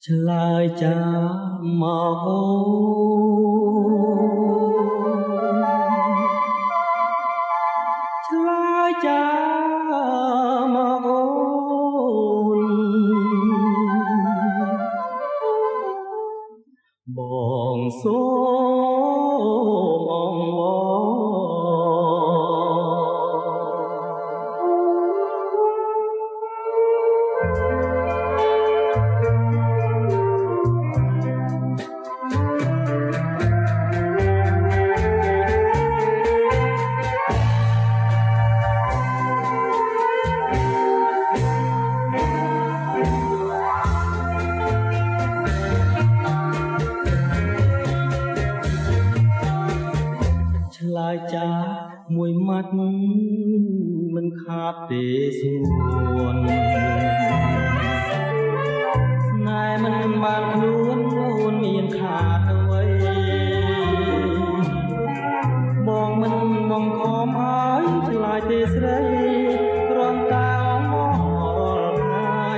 ឆ្លើយចាមកអូឆ្លើយចាមកអូនបងសូមអង្វរឆ្លើយចាមួយម៉ាត់មិនខាតទេសួនស្នេហ៍មិនបានខ្លួនអូនមានខាតអ្វីបងមិនបងខំហើយឆ្លើយទេស្រីគ្រាន់តែអងរាល់ថ្ងៃ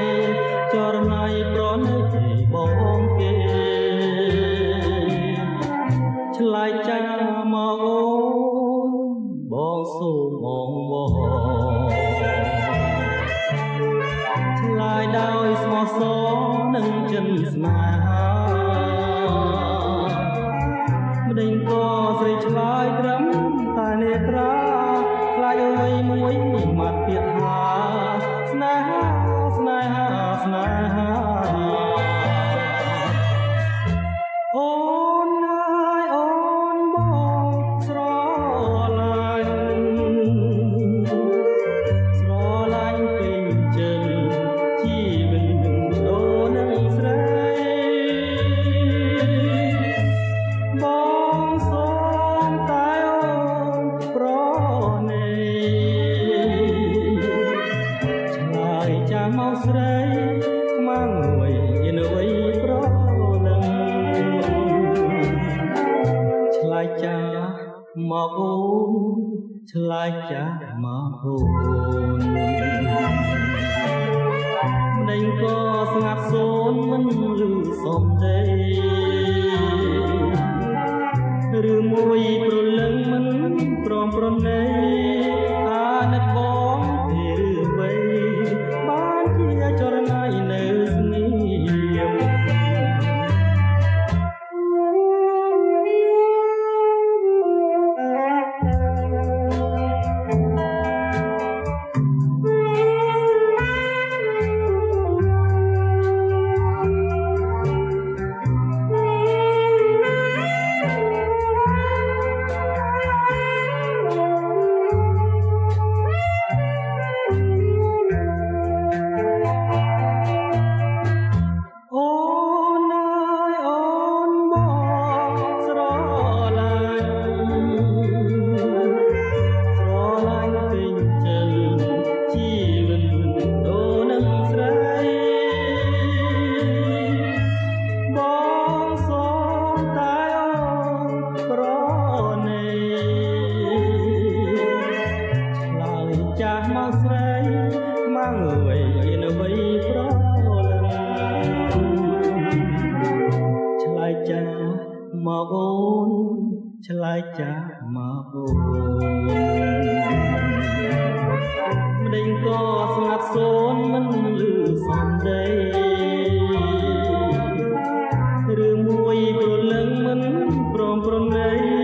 ចរណៃប្រណីបងគេឆ្លើយចាមកអូនបងសូមអង្វរឆ្លើយដោយស្មោះសរនិងចិនស្នេហាម្ដេចក៏ស្រីឆ្លើយត្រឹមតែនេត្រាខ្លាចអ្វីមួយម៉ាត់ទៀតថាស្នេហាស្នេហាស្នេហាអូនហើយអូនបងស្រឡាញ់ពេញចិនជីវិតដូរនឹងស្រីបងសូមតែអូនប្រណីឆ្លើយចាស់មកស្រីខ្មាំងអ្វីមានអ្វីប្រលឹងឆ្លើយចាស់មកអូនឆ្លើយចាស់មកអូនម្ដេចក៏ស្ងាត់សូន្យមិនឮសំដីឬមួយព្រលឹងមិនព្រមប្រណីអាណិតបងទេឬអ្វីបានជាចរណៃនៅស្ងៀមចាស់មកស្រីខ្មាំងអ្វីមានអ្វីប្រលឹងឆ្លើយចាស់មកអូនឆ្លើយចាស់មកអូនម្ដេចក៏ស្ងាត់សូន្យមិនឮសំដីឬមួយព្រលឹងមិនព្រមប្រណី